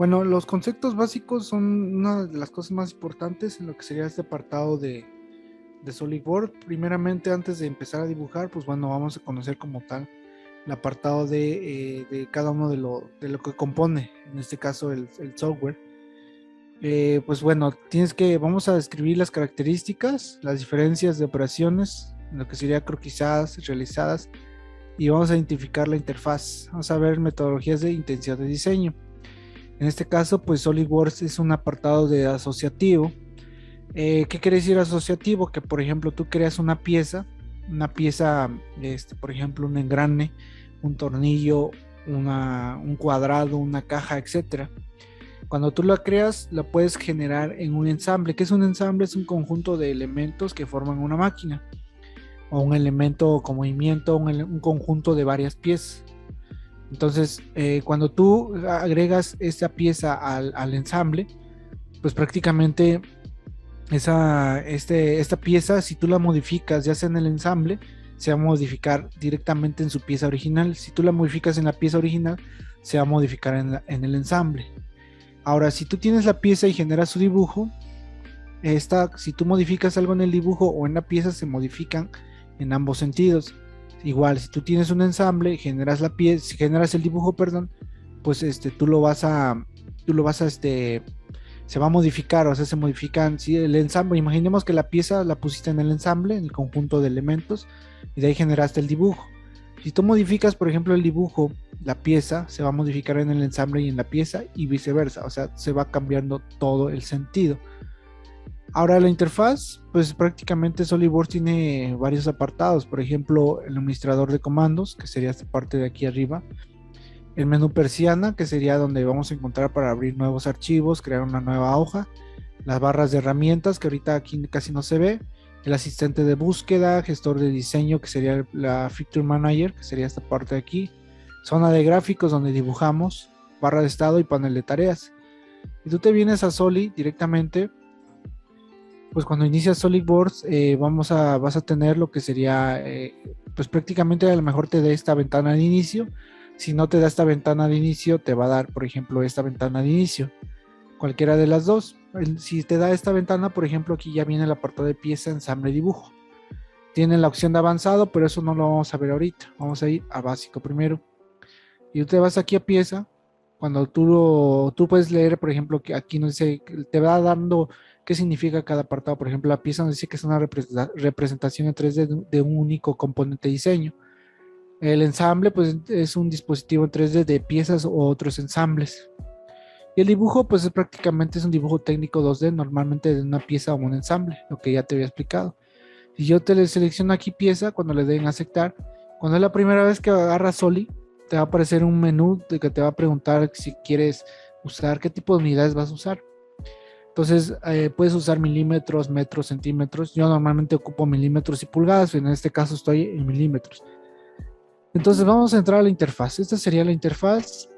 Bueno, los conceptos básicos son una de las cosas más importantes en lo que sería este apartado de SolidWorks. Primeramente, antes de empezar a dibujar, pues bueno, vamos a conocer como tal el apartado de cada uno de lo que compone, en este caso el software. Pues bueno, vamos a describir las características, las diferencias de operaciones, en lo que sería croquizadas, realizadas, y vamos a identificar la interfaz. Vamos a ver metodologías de intención de diseño. En este caso, pues SolidWorks es un apartado de asociativo. ¿Qué quiere decir asociativo? Que por ejemplo tú creas una pieza, por ejemplo un engrane, un tornillo, un cuadrado, una caja, etcétera. Cuando tú la creas, la puedes generar en un ensamble. ¿Qué es un ensamble? Es un conjunto de elementos que forman una máquina, o un elemento con movimiento, un conjunto de varias piezas. Entonces, cuando tú agregas esta pieza al ensamble, pues prácticamente esta pieza, si tú la modificas ya sea en el ensamble, se va a modificar directamente en su pieza original. Si tú la modificas en la pieza original, se va a modificar en el ensamble. Ahora, si tú tienes la pieza y generas su dibujo, si tú modificas algo en el dibujo o en la pieza, se modifican en ambos sentidos. Igual, si tú tienes un ensamble, generas el dibujo, perdón, pues se va a modificar, o sea, se modifican, si el ensamble, imaginemos que la pieza la pusiste en el ensamble, en el conjunto de elementos, y de ahí generaste el dibujo. Si tú modificas, por ejemplo, el dibujo, la pieza se va a modificar en el ensamble y en la pieza, y viceversa, o sea, se va cambiando todo el sentido. Ahora la interfaz, pues prácticamente SolidWorks tiene varios apartados, por ejemplo, el administrador de comandos, que sería esta parte de aquí arriba, el menú persiana, que sería donde vamos a encontrar para abrir nuevos archivos, crear una nueva hoja, las barras de herramientas, que ahorita aquí casi no se ve, el asistente de búsqueda, gestor de diseño, que sería la Feature Manager, que sería esta parte de aquí, zona de gráficos donde dibujamos, barra de estado y panel de tareas. Y tú te vienes a Solid directamente, pues cuando inicias SolidWorks vas a tener lo que sería, pues prácticamente a lo mejor te dé esta ventana de inicio. Si no te da esta ventana de inicio, te va a dar, por ejemplo, esta ventana de inicio. Cualquiera de las dos. Si te da esta ventana, por ejemplo, aquí ya viene el apartado de pieza, ensamble, dibujo. Tiene la opción de avanzado, pero eso no lo vamos a ver ahorita. Vamos a ir a básico primero. Y tú te vas aquí a pieza. Cuando tú puedes leer, por ejemplo, que aquí nos dice, te va dando qué significa cada apartado. Por ejemplo, la pieza nos dice que es una representación en 3D de un único componente de diseño. El ensamble, pues, es un dispositivo en 3D de piezas o otros ensambles. Y el dibujo, pues, prácticamente es un dibujo técnico 2D, normalmente de una pieza o un ensamble, lo que ya te había explicado. Si yo te le selecciono aquí pieza, cuando le den a aceptar, cuando es la primera vez que agarras Solid, te va a aparecer un menú de que te va a preguntar si quieres usar, qué tipo de unidades vas a usar. Entonces, puedes usar milímetros, metros, centímetros. Yo normalmente ocupo milímetros y pulgadas, en este caso estoy en milímetros. Entonces vamos a entrar a la interfaz. Esta sería la interfaz.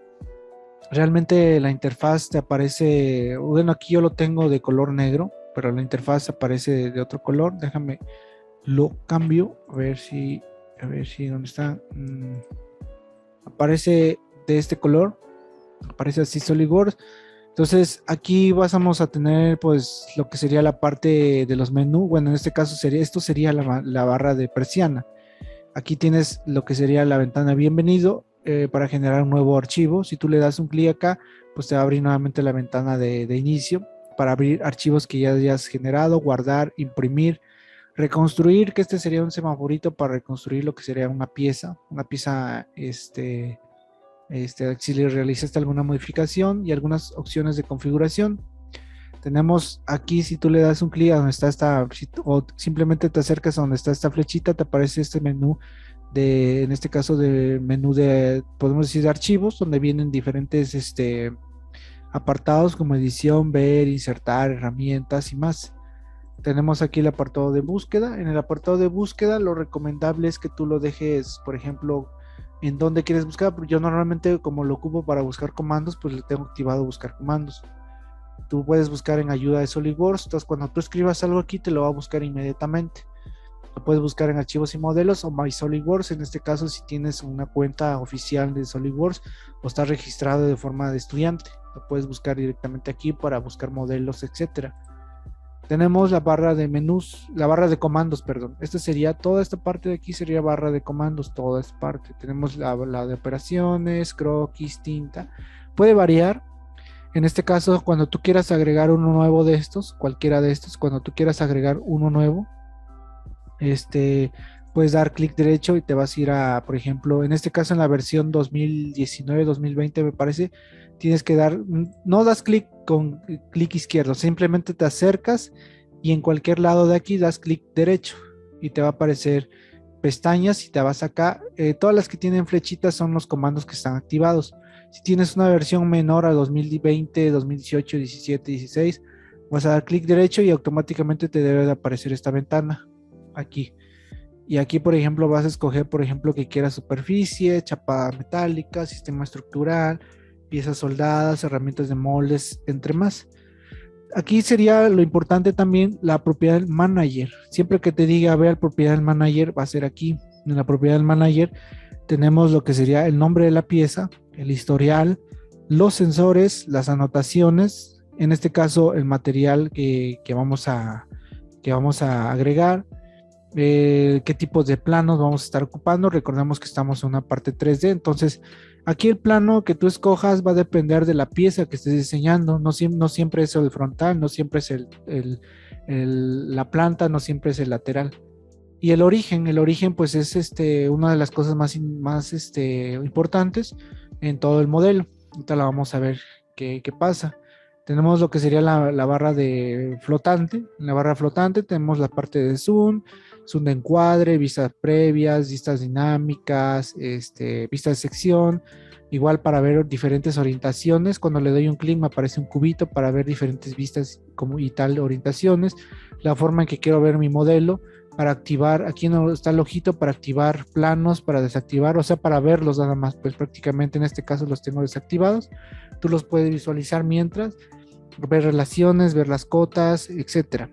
Realmente la interfaz te aparece, bueno, aquí yo lo tengo de color negro, pero la interfaz aparece de otro color. Déjame lo cambio, a ver si, ¿dónde está? Aparece de este color, aparece así SolidWorks. Entonces aquí vamos a tener pues lo que sería la parte de los menús. Bueno, en este caso esto sería la barra de persiana. Aquí tienes lo que sería la ventana bienvenido para generar un nuevo archivo. Si tú le das un clic acá, pues te va a abrir nuevamente la ventana de inicio para abrir archivos que ya hayas generado, guardar, imprimir, reconstruir, que este sería un semaforito para reconstruir lo que sería una pieza si le realizaste alguna modificación y algunas opciones de configuración. Tenemos aquí, si tú le das un clic a donde está o simplemente te acercas a donde está esta flechita, te aparece este menú en este caso de menú podemos decir, de archivos, donde vienen diferentes apartados como edición, ver, insertar, herramientas y más. Tenemos aquí el apartado de búsqueda. En el apartado de búsqueda, lo recomendable es que tú lo dejes, por ejemplo, en donde quieres buscar. Yo normalmente, como lo ocupo para buscar comandos, pues le tengo activado buscar comandos. Tú puedes buscar en ayuda de SolidWorks, entonces cuando tú escribas algo aquí te lo va a buscar inmediatamente. Lo puedes buscar en archivos y modelos o My SolidWorks. En este caso, si tienes una cuenta oficial de SolidWorks o estás registrado de forma de estudiante, lo puedes buscar directamente aquí para buscar modelos, etcétera. Tenemos la barra de menús, la barra de comandos, perdón. Esta sería, toda esta parte de aquí sería barra de comandos, toda esta parte. Tenemos la de operaciones, croquis, tinta. Puede variar. En este caso, cuando tú quieras agregar uno nuevo de estos, cualquiera de estos, cuando tú quieras agregar uno nuevo, puedes dar clic derecho y te vas a ir a, por ejemplo, en este caso en la versión 2019-2020 me parece, tienes que dar, no das clic con clic izquierdo, simplemente te acercas y en cualquier lado de aquí das clic derecho y te va a aparecer pestañas y te vas acá. Todas las que tienen flechitas son los comandos que están activados. Si tienes una versión menor a 2020, 2018, 17, 16, vas a dar clic derecho y automáticamente te debe de aparecer esta ventana aquí. Y aquí, por ejemplo, vas a escoger, por ejemplo, que quieras superficie, chapa metálica, sistema estructural, piezas soldadas, herramientas de moldes, entre más. Aquí sería lo importante también la propiedad del manager. Siempre que te diga, ve la propiedad del manager, va a ser aquí. En la propiedad del manager tenemos lo que sería el nombre de la pieza, el historial, los sensores, las anotaciones, en este caso el material que vamos a agregar, qué tipos de planos vamos a estar ocupando. Recordemos que estamos en una parte 3D, entonces aquí el plano que tú escojas va a depender de la pieza que estés diseñando. No siempre es el frontal, no siempre es la planta, no siempre es el lateral. Y el origen pues es una de las cosas más importantes en todo el modelo. Ahorita la vamos a ver qué pasa. Tenemos lo que sería la barra de flotante. En la barra flotante tenemos la parte de zoom de encuadre, vistas previas, vistas dinámicas, vistas de sección. Igual para ver diferentes orientaciones. Cuando le doy un clic me aparece un cubito para ver diferentes vistas y tal orientaciones. La forma en que quiero ver mi modelo. Para activar, aquí no está el ojito para activar planos, para desactivar, o sea, para verlos nada más, pues prácticamente en este caso los tengo desactivados. Tú los puedes visualizar mientras, ver relaciones, ver las cotas, etcétera.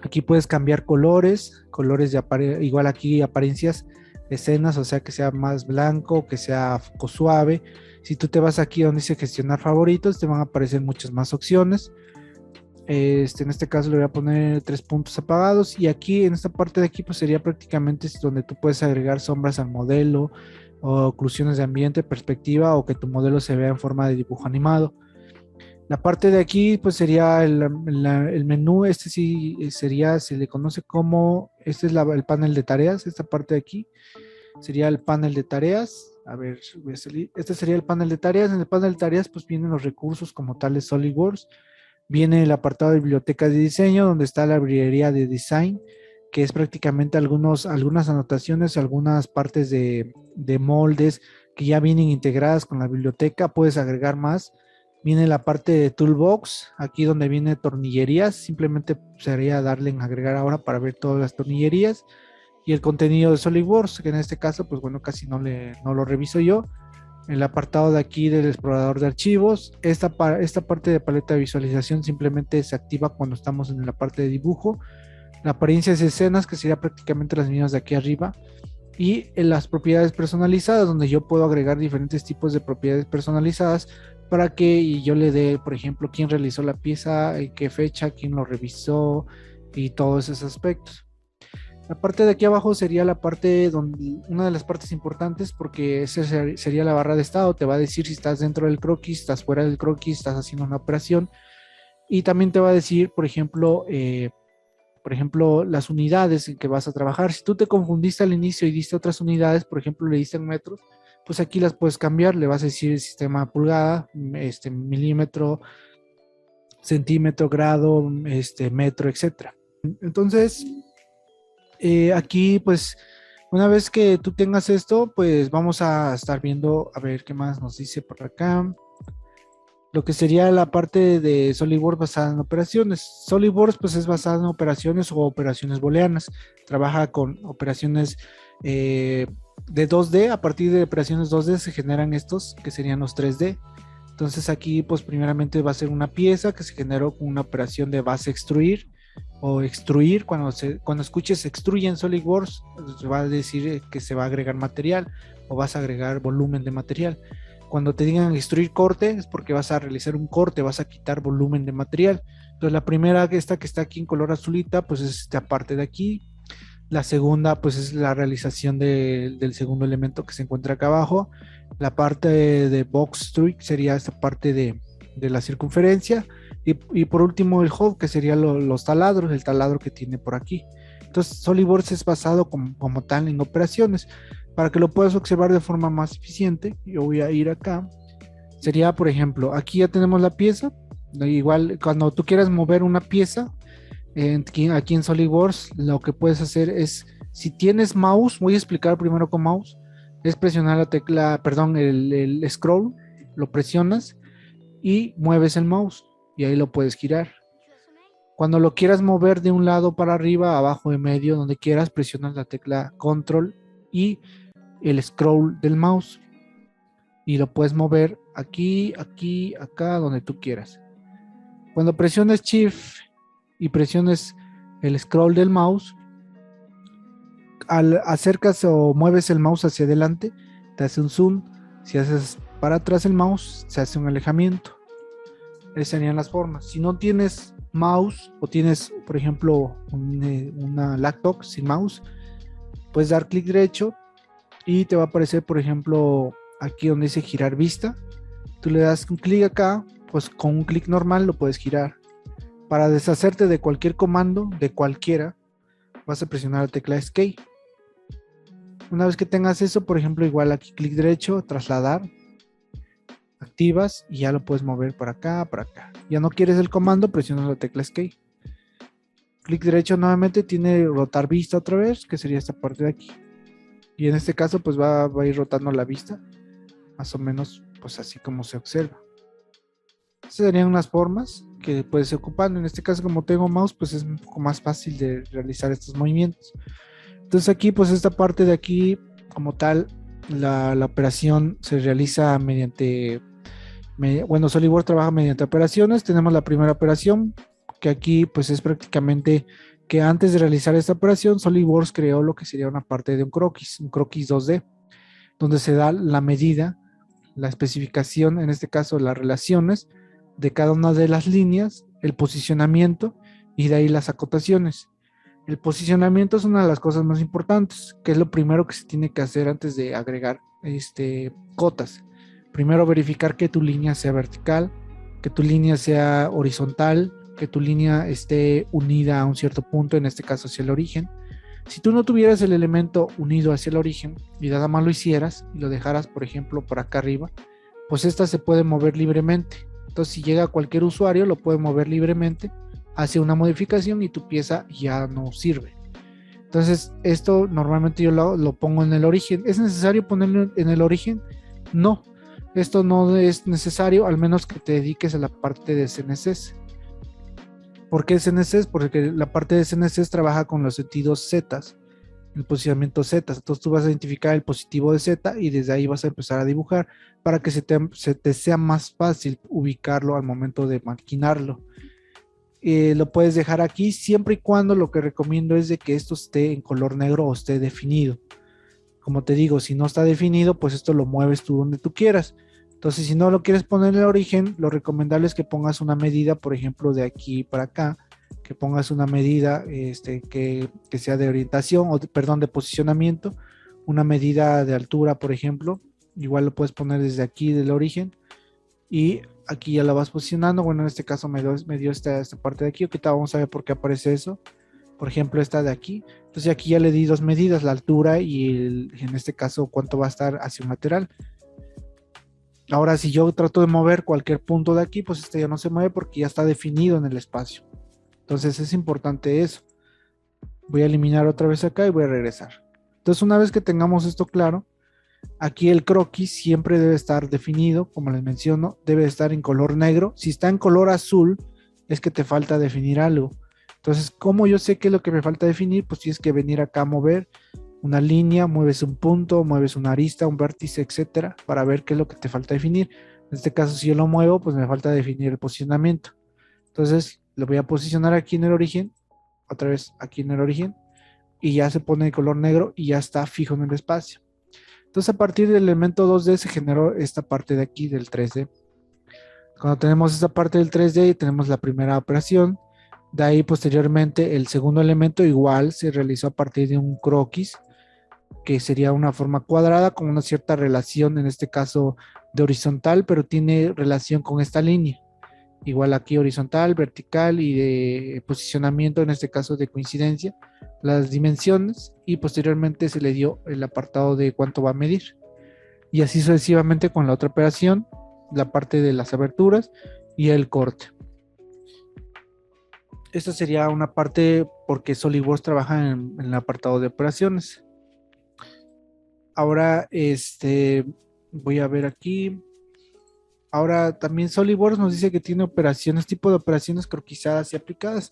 Aquí puedes cambiar colores de igual aquí apariencias, escenas, o sea, que sea más blanco, que sea foco suave. Si tú te vas aquí donde dice gestionar favoritos, te van a aparecer muchas más opciones. En este caso le voy a poner 3 puntos apagados y aquí en esta parte de aquí pues sería prácticamente donde tú puedes agregar sombras al modelo o oclusiones de ambiente, perspectiva o que tu modelo se vea en forma de dibujo animado. La parte de aquí pues sería el menú. Sí sería, se le conoce como, este es el panel de tareas. Esta parte de aquí sería el panel de tareas. A ver, voy a salir. Este sería el panel de tareas. En el panel de tareas pues vienen los recursos como tal de SolidWorks. Viene el apartado de biblioteca de diseño, donde está la librería de design, que es prácticamente algunas anotaciones, algunas partes de moldes que ya vienen integradas con la biblioteca. Puedes agregar más. Viene la parte de toolbox, aquí donde viene tornillerías. Simplemente sería darle en agregar ahora para ver todas las tornillerías. Y el contenido de SolidWorks, que en este caso, pues bueno, casi no lo reviso yo. El apartado de aquí del explorador de archivos. Esta parte de paleta de visualización simplemente se activa cuando estamos en la parte de dibujo. La apariencia de escenas, que sería prácticamente las mismas de aquí arriba. Y en las propiedades personalizadas, donde yo puedo agregar diferentes tipos de propiedades personalizadas para que yo le dé, por ejemplo, quién realizó la pieza, en qué fecha, quién lo revisó y todos esos aspectos. La parte de aquí abajo sería la parte donde, una de las partes importantes, porque esa sería la barra de estado. Te va a decir si estás dentro del croquis, estás fuera del croquis, estás haciendo una operación. Y también te va a decir, por ejemplo, las unidades en que vas a trabajar. Si tú te confundiste al inicio y diste otras unidades, por ejemplo, le diste en metros, pues aquí las puedes cambiar. Le vas a decir el sistema pulgada, milímetro, centímetro, grado, metro, etcétera. Entonces, aquí pues una vez que tú tengas esto, pues vamos a estar viendo a ver qué más nos dice por acá. Lo que sería la parte de SolidWorks basada en operaciones. SolidWorks pues es basada en operaciones o operaciones booleanas. Trabaja con operaciones de 2D. A partir de operaciones 2D se generan estos que serían los 3D. Entonces aquí pues primeramente va a ser una pieza que se generó con una operación de base extruir. o extruir. Cuando escuches extruye en SolidWorks, pues va a decir que se va a agregar material o vas a agregar volumen de material. Cuando te digan extruir corte, es porque vas a realizar un corte, vas a quitar volumen de material. Entonces la primera, esta que está aquí en color azulita, pues es esta parte de aquí. La segunda, pues es la realización del segundo elemento que se encuentra acá abajo. La parte de box truck sería esta parte de la circunferencia. Y por último el hub, que sería los taladros, el taladro que tiene por aquí. Entonces SolidWorks es basado como tal en operaciones. Para que lo puedas observar de forma más eficiente, yo voy a ir acá. Sería, por ejemplo, aquí ya tenemos la pieza. Igual, cuando tú quieras mover una pieza, aquí en SolidWorks, lo que puedes hacer es, si tienes mouse, voy a explicar primero con mouse, es presionar la tecla, perdón, el scroll, lo presionas y mueves el mouse y ahí lo puedes girar. Cuando lo quieras mover de un lado para arriba, abajo, en medio, donde quieras, presionas la tecla control y el scroll del mouse y lo puedes mover aquí, aquí, acá, donde tú quieras. Cuando presiones Shift y presiones el scroll del mouse, al acercas o mueves el mouse hacia adelante, te hace un zoom. Si haces para atrás el mouse, se hace un alejamiento. Esas serían las formas. Si no tienes mouse o tienes, por ejemplo, una laptop sin mouse, puedes dar clic derecho y te va a aparecer, por ejemplo, aquí donde dice girar vista. Tú le das un clic acá, pues con un clic normal lo puedes girar. Para deshacerte de cualquier comando, de cualquiera, vas a presionar la tecla Escape. Una vez que tengas eso, por ejemplo, igual aquí clic derecho, trasladar, activas y ya lo puedes mover para acá, para acá. Ya no quieres el comando, presionas la tecla Escape. Clic derecho nuevamente, tiene rotar vista otra vez, que sería esta parte de aquí. Y en este caso, pues va a ir rotando la vista, más o menos, pues así como se observa. Estas serían unas formas que puedes ir ocupando. En este caso, como tengo mouse, pues es un poco más fácil de realizar estos movimientos. Entonces aquí, pues esta parte de aquí, como tal, la operación se realiza mediante, bueno, SolidWorks trabaja mediante operaciones. Tenemos la primera operación, que aquí pues es prácticamente que antes de realizar esta operación, SolidWorks creó lo que sería una parte de un croquis 2D, donde se da la medida, la especificación, en este caso las relaciones de cada una de las líneas, el posicionamiento y de ahí las acotaciones. El posicionamiento es una de las cosas más importantes, que es lo primero que se tiene que hacer antes de agregar cotas. Primero verificar que tu línea sea vertical, que tu línea sea horizontal, que tu línea esté unida a un cierto punto, en este caso hacia el origen. Si tú no tuvieras el elemento unido hacia el origen y nada más lo hicieras y lo dejaras, por ejemplo, por acá arriba, pues esta se puede mover libremente. Entonces, si llega cualquier usuario, lo puede mover libremente, hace una modificación y tu pieza ya no sirve. Entonces, esto normalmente yo lo pongo en el origen. ¿Es necesario ponerlo en el origen? No, esto no es necesario, al menos que te dediques a la parte de CNCs. ¿Por qué CNCs? Porque la parte de CNCs trabaja con los sentidos Z, el posicionamiento Z. Entonces tú vas a identificar el positivo de Z y desde ahí vas a empezar a dibujar para que se te sea más fácil ubicarlo al momento de maquinarlo. Lo puedes dejar aquí siempre y cuando lo que recomiendo es de que esto esté en color negro o esté definido. Como te digo, si no está definido, pues esto lo mueves tú donde tú quieras. Entonces, si no lo quieres poner en el origen, lo recomendable es que pongas una medida, por ejemplo, de aquí para acá, que pongas una medida que sea de orientación, o perdón, de posicionamiento, una medida de altura, por ejemplo. Igual lo puedes poner desde aquí del origen y aquí ya la vas posicionando. Bueno, en este caso me dio esta parte de aquí. Ahorita vamos a ver por qué aparece eso. Por ejemplo, esta de aquí. Entonces aquí ya le di dos medidas, la altura y en este caso cuánto va a estar hacia un lateral. Ahora, si yo trato de mover cualquier punto de aquí, pues este ya no se mueve porque ya está definido en el espacio. Entonces es importante eso. Voy a eliminar otra vez acá y voy a regresar. Entonces, una vez que tengamos esto claro, aquí el croquis siempre debe estar definido, como les menciono, debe estar en color negro. Si está en color azul, es que te falta definir algo. Entonces, ¿cómo yo sé qué es lo que me falta definir? Pues tienes que venir acá a mover una línea, mueves un punto, mueves una arista, un vértice, etcétera, para ver qué es lo que te falta definir. En este caso, si yo lo muevo, pues me falta definir el posicionamiento. Entonces, lo voy a posicionar aquí en el origen otra vez aquí en el origen, y ya se pone de color negro y ya está fijo en el espacio. Entonces a partir del elemento 2D se generó esta parte de aquí del 3D. Cuando tenemos esta parte del 3D tenemos la primera operación. De ahí posteriormente el segundo elemento igual se realizó a partir de un croquis, que sería una forma cuadrada con una cierta relación, en este caso de horizontal, pero tiene relación con esta línea. Igual aquí horizontal, vertical y de posicionamiento, en este caso de coincidencia, las dimensiones, y posteriormente se le dio el apartado de cuánto va a medir. Y así sucesivamente con la otra operación, la parte de las aberturas y el corte. Esta sería una parte porque SolidWorks trabaja en el apartado de operaciones. Ahora, voy a ver aquí. Ahora también SolidWorks nos dice que tiene operaciones, tipo de operaciones croquizadas y aplicadas.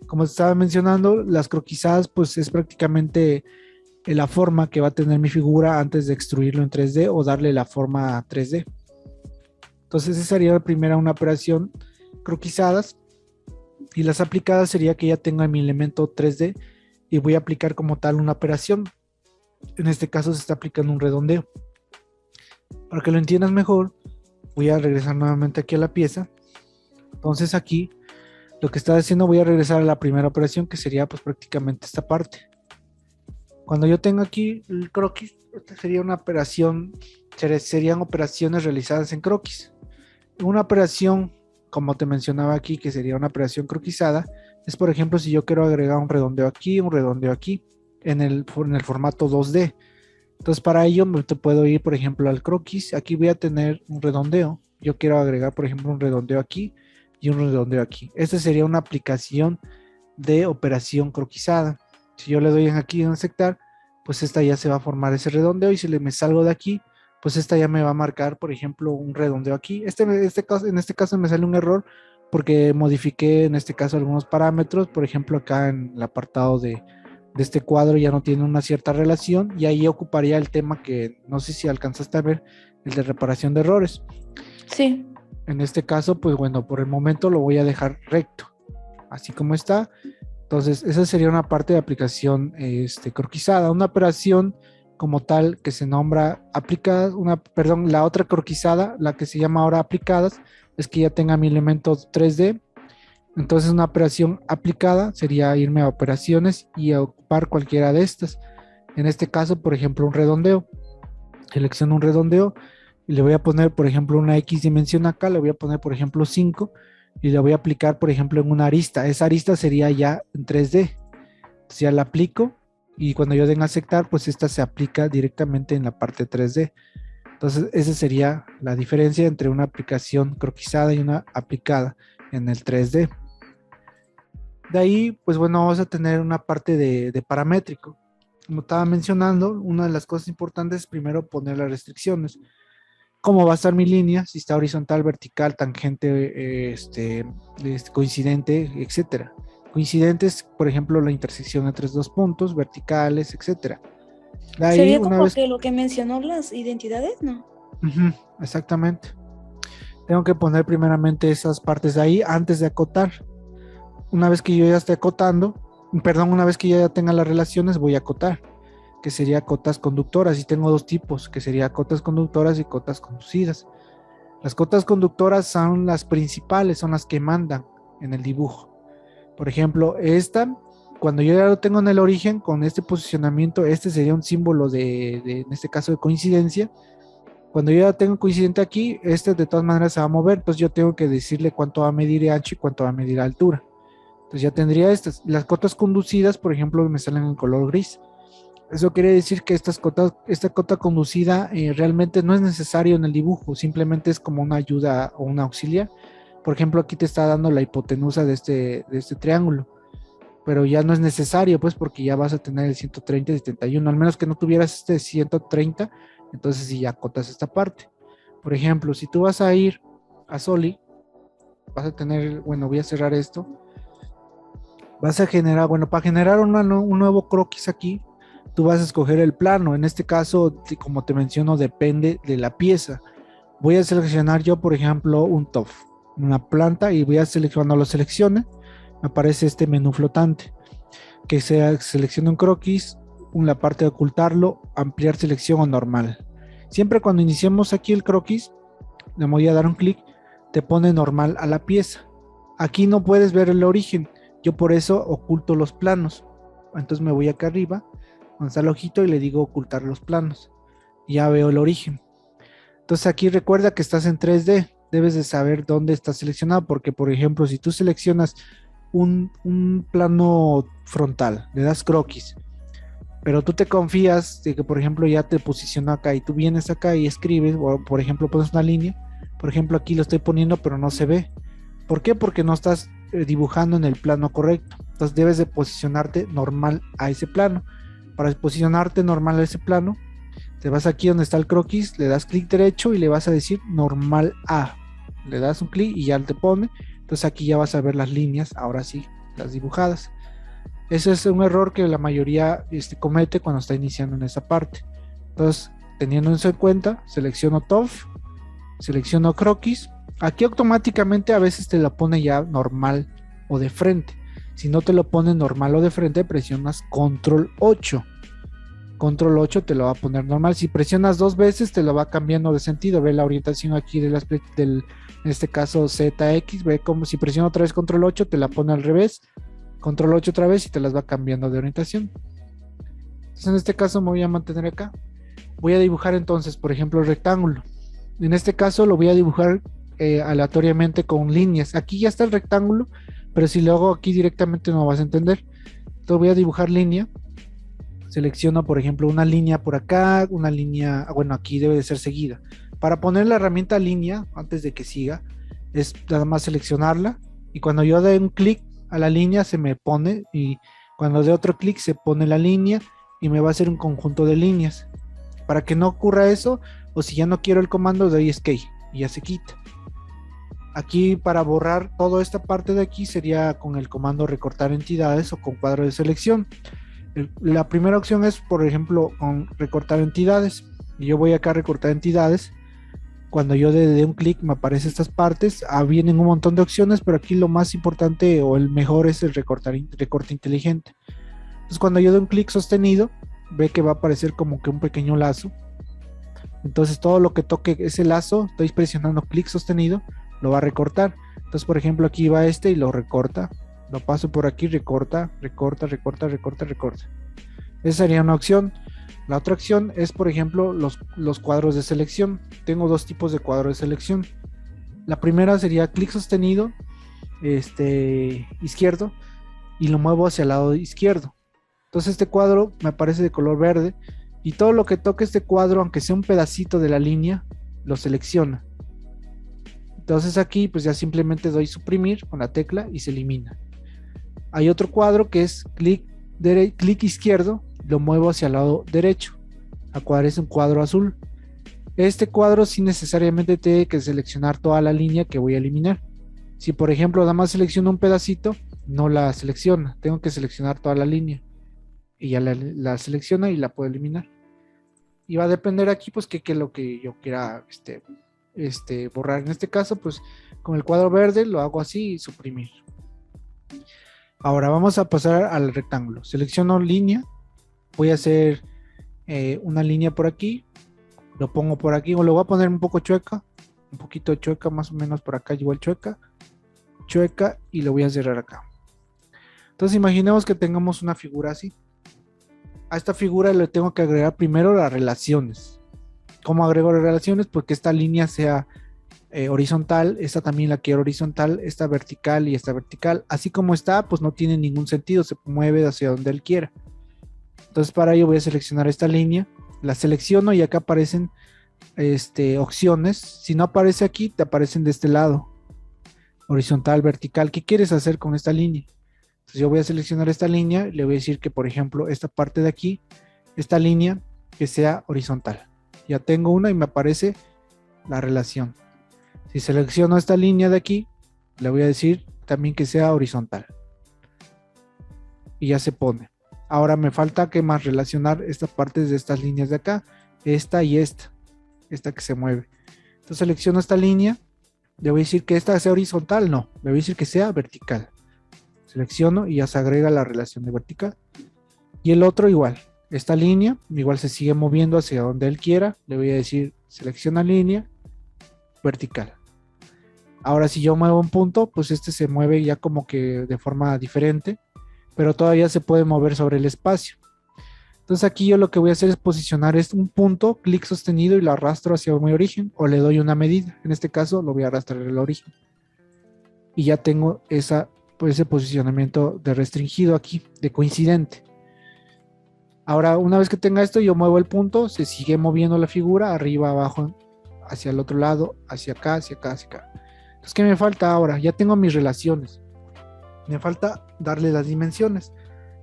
Como estaba mencionando, las croquizadas pues es prácticamente la forma que va a tener mi figura antes de extruirlo en 3D o darle la forma 3D. Entonces esa sería la primera, una operación croquizadas, y las aplicadas sería que ya tenga mi elemento 3D y voy a aplicar como tal una operación. En este caso se está aplicando un redondeo. Para que lo entiendas mejor, voy a regresar nuevamente aquí a la pieza. Entonces aquí lo que está haciendo, voy a regresar a la primera operación, que sería pues prácticamente esta parte. Cuando yo tengo aquí el croquis, esta sería una operación, serían operaciones realizadas en croquis. Una operación, como te mencionaba aquí, que sería una operación croquisada, es por ejemplo si yo quiero agregar un redondeo aquí, en el formato 2D. Entonces para ello te puedo ir por ejemplo al croquis. Aquí voy a tener un redondeo. Yo quiero agregar por ejemplo un redondeo aquí y un redondeo aquí. Esta sería una aplicación de operación croquisada. Si yo le doy aquí en aceptar, pues esta ya se va a formar ese redondeo, y si me salgo de aquí, pues esta ya me va a marcar por ejemplo un redondeo aquí. En este caso me sale un error porque modifiqué en este caso algunos parámetros. Por ejemplo acá en el apartado de este cuadro ya no tiene una cierta relación, y ahí ocuparía el tema que no sé si alcanzaste a ver, el de reparación de errores. Sí. En este caso, pues bueno, por el momento lo voy a dejar recto, así como está. Entonces, esa sería una parte de aplicación croquisada. Una operación como tal que se nombra aplicadas, la otra croquisada, la que se llama ahora aplicadas, es que ya tenga mi elemento 3D. Entonces una operación aplicada sería irme a operaciones y a ocupar cualquiera de estas. En este caso, por ejemplo, un redondeo. Selecciono un redondeo y le voy a poner, por ejemplo, una X dimensión acá, le voy a poner, por ejemplo, 5, y le voy a aplicar, por ejemplo, en una arista. Esa arista sería ya en 3D. Entonces ya la aplico, y cuando yo den a aceptar, pues esta se aplica directamente en la parte 3D. Entonces esa sería la diferencia entre una aplicación croquisada y una aplicada en el 3D. De ahí, pues bueno, vamos a tener una parte de paramétrico. Como estaba mencionando, una de las cosas importantes es primero poner las restricciones. ¿Cómo va a estar mi línea? Si está horizontal, vertical, tangente, coincidente, etcétera. Coincidentes, por ejemplo, la intersección entre dos puntos, verticales, etcétera. De ahí, Sería una como vez... que lo que mencionó las identidades, ¿no? Exactamente. Tengo que poner primeramente esas partes de ahí antes de acotar. Una vez que yo ya esté acotando, una vez que yo ya tenga las relaciones, voy a acotar, que sería cotas conductoras. Y tengo dos tipos, que sería cotas conductoras y cotas conducidas. Las cotas conductoras son las principales, son las que mandan en el dibujo. Por ejemplo, cuando yo ya lo tengo en el origen, con este posicionamiento, este sería un símbolo en este caso, de coincidencia. Cuando yo ya tengo coincidente aquí, este de todas maneras se va a mover, entonces yo tengo que decirle cuánto va a medir de ancho y cuánto va a medir de altura. Entonces ya tendría estas. Las cotas conducidas, por ejemplo, me salen en color gris. Eso quiere decir que esta cota conducida realmente no es necesario en el dibujo, simplemente es como una ayuda o un auxiliar. Por ejemplo, aquí te está dando la hipotenusa de este triángulo, pero ya no es necesario, pues, porque ya vas a tener el 130 y 71, al menos que no tuvieras este 130, entonces sí ya acotas esta parte. Por ejemplo, si tú vas a ir a Soli, vas a tener, bueno, voy a cerrar esto. Vas a generar, bueno, para generar un nuevo croquis aquí, tú vas a escoger el plano. En este caso, como te menciono, depende de la pieza. Voy a seleccionar yo, por ejemplo, un TOF, una planta, y voy a seleccionar, cuando lo seleccione, me aparece este menú flotante. que sea, seleccione un croquis, la parte de ocultarlo, ampliar selección o normal. Siempre cuando iniciemos aquí el croquis, le voy a dar un clic, te pone normal a la pieza. Aquí no puedes ver el origen, yo por eso oculto los planos. Entonces me voy acá arriba, donde está el ojito, y le digo ocultar los planos. Ya veo el origen. Entonces aquí recuerda que estás en 3D, debes de saber dónde está seleccionado, porque por ejemplo, si tú seleccionas un plano frontal, le das croquis, pero tú te confías de que por ejemplo ya te posicionó acá y tú vienes acá y escribes, o por ejemplo pones una línea, por ejemplo aquí lo estoy poniendo pero no se ve. ¿Por qué? Porque no estás dibujando en el plano correcto. Entonces debes de posicionarte normal a ese plano. Para posicionarte normal a ese plano, te vas aquí donde está el croquis, le das clic derecho y le vas a decir normal a. Le das un clic y ya te pone. Entonces aquí ya vas a ver las líneas, ahora sí, las dibujadas. Ese es un error que la mayoría comete cuando está iniciando en esa parte. Entonces, teniendo eso en cuenta, selecciono TOF, selecciono croquis. Aquí automáticamente a veces te lo pone ya normal o de frente. Si no te lo pone normal o de frente, presionas control 8. Control 8 te lo va a poner normal. Si presionas 2 veces, te lo va cambiando de sentido. Ve la orientación aquí en este caso ZX. Ve como si presiono otra vez control 8, te la pone al revés. Control 8 otra vez y te las va cambiando de orientación. Entonces en este caso me voy a mantener acá. Voy a dibujar entonces, por ejemplo, el rectángulo. En este caso lo voy a dibujar aleatoriamente con líneas. Aquí ya está el rectángulo, pero si lo hago aquí directamente no vas a entender. Entonces voy a dibujar línea. Selecciono, por ejemplo, una línea por acá, una línea, bueno, aquí debe de ser seguida. Para poner la herramienta línea, antes de que siga, es nada más seleccionarla, y cuando yo dé un clic a la línea se me pone, y cuando dé otro clic se pone la línea y me va a hacer un conjunto de líneas. Para que no ocurra eso, o si ya no quiero el comando, doy escape y ya se quita. Aquí para borrar toda esta parte de aquí sería con el comando recortar entidades o con cuadro de selección. La primera opción es, por ejemplo, con recortar entidades. Y yo voy acá a recortar entidades. Cuando yo dé un clic me aparecen estas partes. Vienen un montón de opciones, pero aquí lo más importante o el mejor es el recorte inteligente. Entonces cuando yo doy un clic sostenido, ve que va a aparecer como que un pequeño lazo. Entonces todo lo que toque ese lazo, estoy presionando clic sostenido, lo va a recortar. Entonces por ejemplo aquí va y lo recorta. Lo paso por aquí, recorta. Esa sería una opción. La otra opción es, por ejemplo, los cuadros de selección. Tengo dos tipos de cuadros de selección. La primera sería clic sostenido, izquierdo, y lo muevo hacia el lado izquierdo. Entonces este cuadro me aparece de color verde, y todo lo que toque este cuadro, aunque sea un pedacito de la línea, lo selecciona. Entonces aquí pues ya simplemente doy suprimir con la tecla y se elimina. Hay otro cuadro que es clic izquierdo, lo muevo hacia el lado derecho. Aparece un cuadro azul. Este cuadro sí necesariamente tiene que seleccionar toda la línea que voy a eliminar. Si por ejemplo nada más selecciono un pedacito, no la selecciona. Tengo que seleccionar toda la línea. Y ya la selecciona y la puedo eliminar. Y va a depender aquí pues que lo que yo quiera borrar. En este caso pues con el cuadro verde lo hago así y suprimir. Ahora vamos a pasar al rectángulo. Selecciono línea. Voy a hacer una línea por aquí. Lo pongo por aquí. O lo voy a poner un poco chueca. Un poquito chueca, más o menos por acá. Igual chueca. Chueca. Y lo voy a cerrar acá. Entonces imaginemos que tengamos una figura así. A esta figura le tengo que agregar primero las relaciones. ¿Cómo agrego las relaciones? Porque esta línea sea horizontal, esta también la quiero horizontal, esta vertical y esta vertical. Así como está, pues no tiene ningún sentido, se mueve hacia donde él quiera. Entonces para ello voy a seleccionar esta línea, la selecciono y acá aparecen opciones. Si no aparece aquí, te aparecen de este lado. Horizontal, vertical. ¿Qué quieres hacer con esta línea? Entonces yo voy a seleccionar esta línea, le voy a decir que por ejemplo esta parte de aquí, esta línea que sea horizontal. Ya tengo una y me aparece la relación. Si selecciono esta línea de aquí, le voy a decir también que sea horizontal. Y ya se pone. Ahora me falta que más relacionar estas partes de estas líneas de acá, esta y esta que se mueve. Entonces selecciono esta línea, le voy a decir que esta sea horizontal, no, le voy a decir que sea vertical. Selecciono y ya se agrega la relación de vertical. Y el otro igual. Esta línea igual se sigue moviendo hacia donde él quiera. Le voy a decir selecciona línea vertical. Ahora si yo muevo un punto, pues este se mueve ya como que de forma diferente, pero todavía se puede mover sobre el espacio. Entonces aquí yo lo que voy a hacer es posicionar un punto, clic sostenido y lo arrastro hacia mi origen o le doy una medida. En este caso lo voy a arrastrar al origen. Y ya tengo ese posicionamiento de restringido aquí, de coincidente. Ahora, una vez que tenga esto, yo muevo el punto, se sigue moviendo la figura, arriba, abajo, hacia el otro lado, hacia acá, hacia acá, hacia acá. Entonces, ¿qué me falta ahora? Ya tengo mis relaciones. Me falta darle las dimensiones.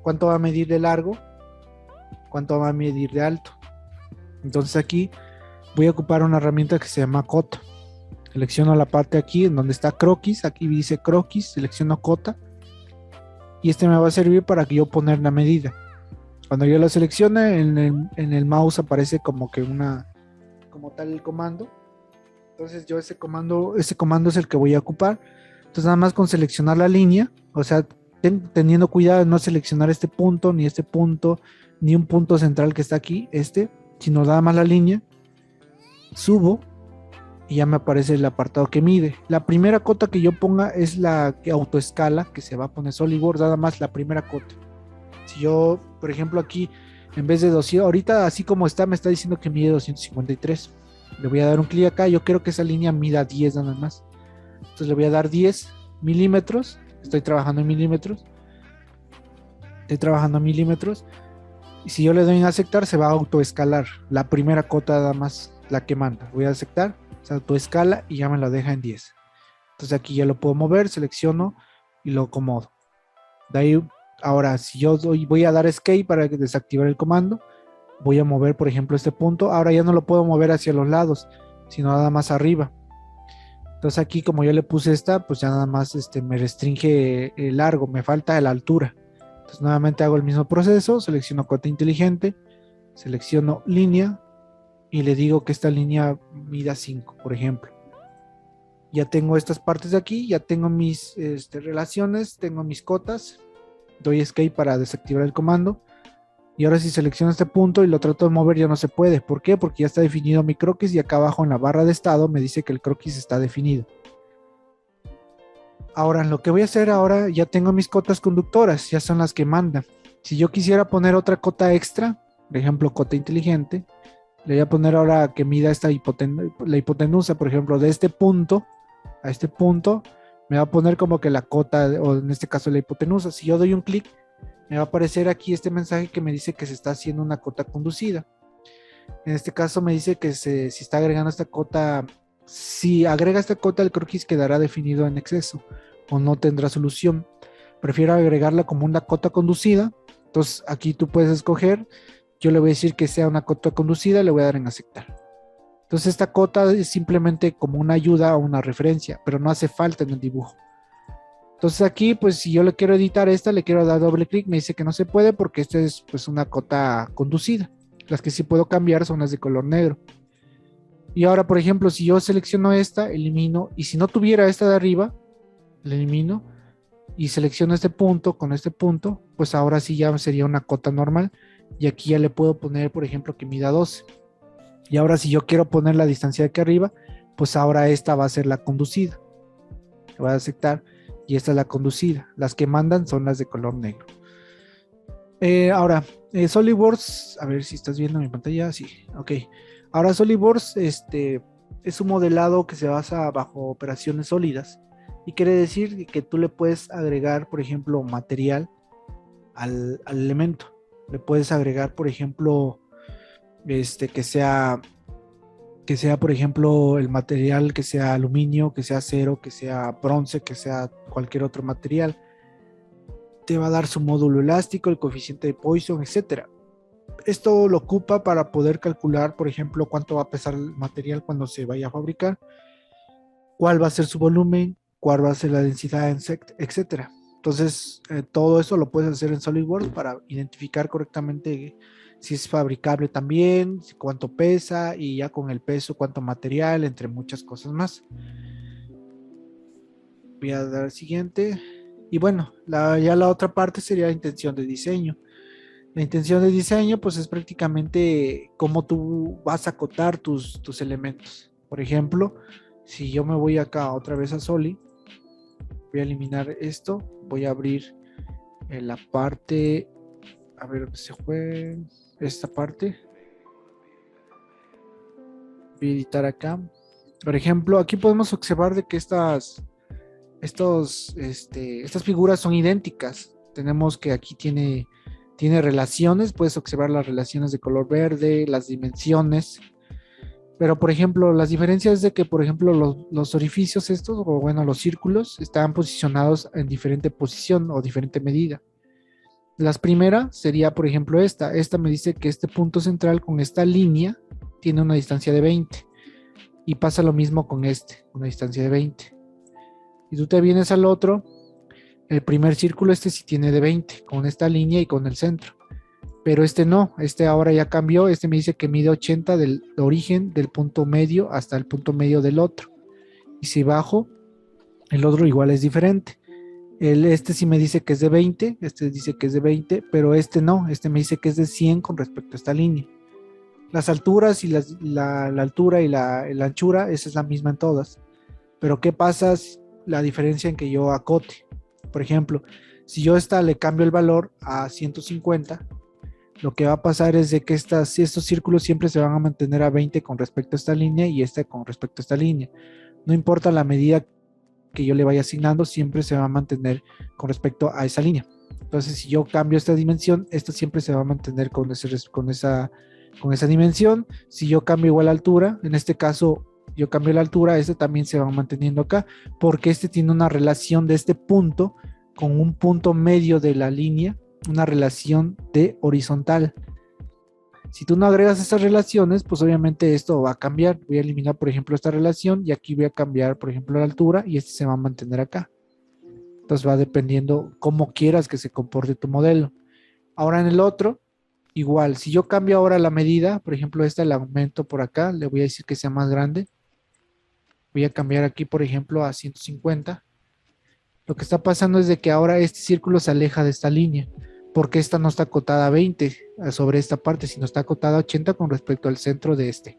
¿Cuánto va a medir de largo? ¿Cuánto va a medir de alto? Entonces aquí voy a ocupar una herramienta que se llama cota. Selecciono la parte aquí en donde está croquis, aquí dice croquis, selecciono cota y este me va a servir para que yo poner la medida. Cuando yo lo seleccione en el mouse aparece como que como tal el comando. Entonces yo ese comando es el que voy a ocupar. Entonces nada más con seleccionar la línea, o sea, teniendo cuidado de no seleccionar este punto, ni un punto central que está aquí, sino nada más la línea, subo y ya me aparece el apartado que mide. La primera cota que yo ponga es la que autoescala, que se va a poner SolidWorks, nada más la primera cota. Si yo, por ejemplo, aquí, en vez de 200, ahorita así como está, me está diciendo que mide 253. Le voy a dar un clic acá, yo quiero que esa línea mida 10 nada más. Entonces le voy a dar 10 milímetros, estoy trabajando en milímetros. Y si yo le doy en aceptar, se va a autoescalar. La primera cota nada más, la que manda. Voy a aceptar, se autoescala y ya me la deja en 10. Entonces aquí ya lo puedo mover, selecciono y lo acomodo. De ahí, ahora, si yo voy a dar escape para desactivar el comando, voy a mover, por ejemplo, este punto. Ahora ya no lo puedo mover hacia los lados, sino nada más arriba. Entonces aquí, como yo le puse esta, pues ya nada más me restringe el largo, me falta la altura. Entonces nuevamente hago el mismo proceso, selecciono cota inteligente, selecciono línea y le digo que esta línea mida 5, por ejemplo. Ya tengo estas partes de aquí, ya tengo mis relaciones, tengo mis cotas, doy escape para desactivar el comando. Y ahora si selecciono este punto y lo trato de mover ya no se puede. ¿Por qué? Porque ya está definido mi croquis y acá abajo en la barra de estado me dice que el croquis está definido. Ahora lo que voy a hacer ahora, ya tengo mis cotas conductoras, ya son las que mandan. Si yo quisiera poner otra cota extra, por ejemplo cota inteligente, le voy a poner ahora que mida la hipotenusa, por ejemplo, de este punto a este punto, me va a poner como que la cota, o en este caso la hipotenusa. Si yo doy un clic, me va a aparecer aquí este mensaje que me dice que se está haciendo una cota conducida. En este caso me dice que si está agregando esta cota, si agrega esta cota, el croquis quedará definido en exceso o no tendrá solución. Prefiero agregarla como una cota conducida. Entonces aquí tú puedes escoger. Yo le voy a decir que sea una cota conducida, le voy a dar en aceptar. Entonces esta cota es simplemente como una ayuda o una referencia, pero no hace falta en el dibujo. Entonces aquí, pues si yo le quiero editar esta, le quiero dar doble clic, me dice que no se puede porque esta es pues una cota conducida. Las que sí puedo cambiar son las de color negro. Y ahora, por ejemplo, si yo selecciono esta, elimino, y si no tuviera esta de arriba, la elimino, y selecciono este punto con este punto, pues ahora sí ya sería una cota normal, y aquí ya le puedo poner, por ejemplo, que mida 12. Y ahora si yo quiero poner la distancia de aquí arriba, pues ahora esta va a ser la conducida. Le voy a aceptar. Y esta es la conducida. Las que mandan son las de color negro. Ahora, SolidWorks, a ver si estás viendo mi pantalla. Sí, ok. Ahora SolidWorks es un modelado que se basa bajo operaciones sólidas. Y quiere decir que tú le puedes agregar, por ejemplo, material al elemento. Le puedes agregar, por ejemplo, que sea, por ejemplo, el material, que sea aluminio, que sea acero, que sea bronce, que sea cualquier otro material. Te va a dar su módulo elástico, el coeficiente de Poisson, etcétera. Esto lo ocupa para poder calcular, por ejemplo, cuánto va a pesar el material cuando se vaya a fabricar, cuál va a ser su volumen, cuál va a ser la densidad, etcétera. Entonces, todo eso lo puedes hacer en SolidWorks para identificar correctamente si es fabricable también, cuánto pesa y ya con el peso, cuánto material, entre muchas cosas más. Voy a dar siguiente. Y bueno, ya la otra parte sería la intención de diseño. La intención de diseño, pues es prácticamente cómo tú vas a acotar tus elementos. Por ejemplo, si yo me voy acá otra vez a Soli, voy a eliminar esto, voy a abrir la parte, a ver dónde se fue, esta parte, voy a editar acá. Por ejemplo, aquí podemos observar de que estas figuras son idénticas. Tenemos que aquí tiene relaciones, puedes observar las relaciones de color verde, las dimensiones. Pero, por ejemplo, las diferencias es de que, por ejemplo, los orificios estos, o bueno, los círculos, están posicionados en diferente posición o diferente medida. Las primeras sería, por ejemplo, esta. Esta me dice que este punto central con esta línea tiene una distancia de 20. Y pasa lo mismo con este, una distancia de 20. Y tú te vienes al otro, el primer círculo este sí tiene de 20, con esta línea y con el centro. Pero este no, este ahora ya cambió, este me dice que mide 80 del origen del punto medio hasta el punto medio del otro. Y si bajo, el otro igual es diferente. Este sí me dice que es de 20, este dice que es de 20, pero este no, este me dice que es de 100 con respecto a esta línea. Las alturas y la altura y la anchura, esa es la misma en todas. Pero ¿qué pasa la diferencia en que yo acote? Por ejemplo, si yo esta le cambio el valor a 150, lo que va a pasar es de que estos círculos siempre se van a mantener a 20 con respecto a esta línea y este con respecto a esta línea. No importa la medida que yo le vaya asignando, siempre se va a mantener con respecto a esa línea. Entonces, si yo cambio esta dimensión, esto siempre se va a mantener con esa dimensión. Si yo cambio igual la altura, en este caso yo cambio la altura, este también se va manteniendo acá, porque este tiene una relación de este punto con un punto medio de la línea, una relación de horizontal. Si tú no agregas esas relaciones, pues obviamente esto va a cambiar. Voy a eliminar, por ejemplo, esta relación y aquí voy a cambiar, por ejemplo, la altura y este se va a mantener acá. Entonces va dependiendo cómo quieras que se comporte tu modelo. Ahora en el otro, igual, si yo cambio ahora la medida, por ejemplo, esta la aumento por acá, le voy a decir que sea más grande. Voy a cambiar aquí, por ejemplo, a 150. Lo que está pasando es de que ahora este círculo se aleja de esta línea, porque esta no está acotada a 20 sobre esta parte, sino está acotada a 80 con respecto al centro de este.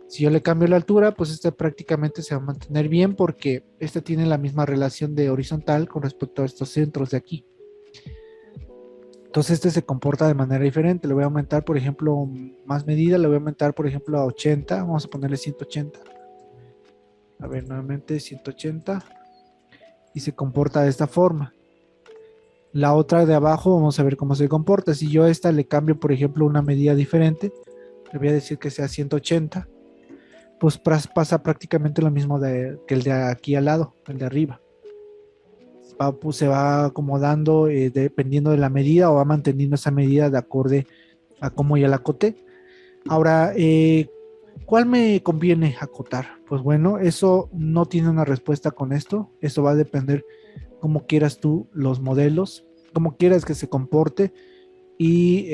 Si yo le cambio la altura, pues este prácticamente se va a mantener bien porque este tiene la misma relación de horizontal con respecto a estos centros de aquí. Entonces este se comporta de manera diferente. Le voy a aumentar, por ejemplo, más medida, le voy a aumentar, por ejemplo, a 80. Vamos a ponerle 180. A ver, nuevamente 180. Y se comporta de esta forma. La otra de abajo, vamos a ver cómo se comporta. Si yo a esta le cambio, por ejemplo, una medida diferente, le voy a decir que sea 180, pues pasa prácticamente lo mismo que el de aquí al lado, el de arriba. Pues, se va acomodando dependiendo de la medida o va manteniendo esa medida de acorde a cómo ya la acoté. Ahora, ¿cuál me conviene acotar? Pues bueno, eso no tiene una respuesta con esto. Eso va a depender cómo quieras tú los modelos, cómo quieras que se comporte y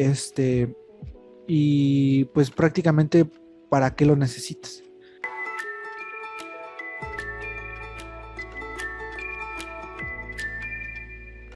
y pues prácticamente para qué lo necesitas.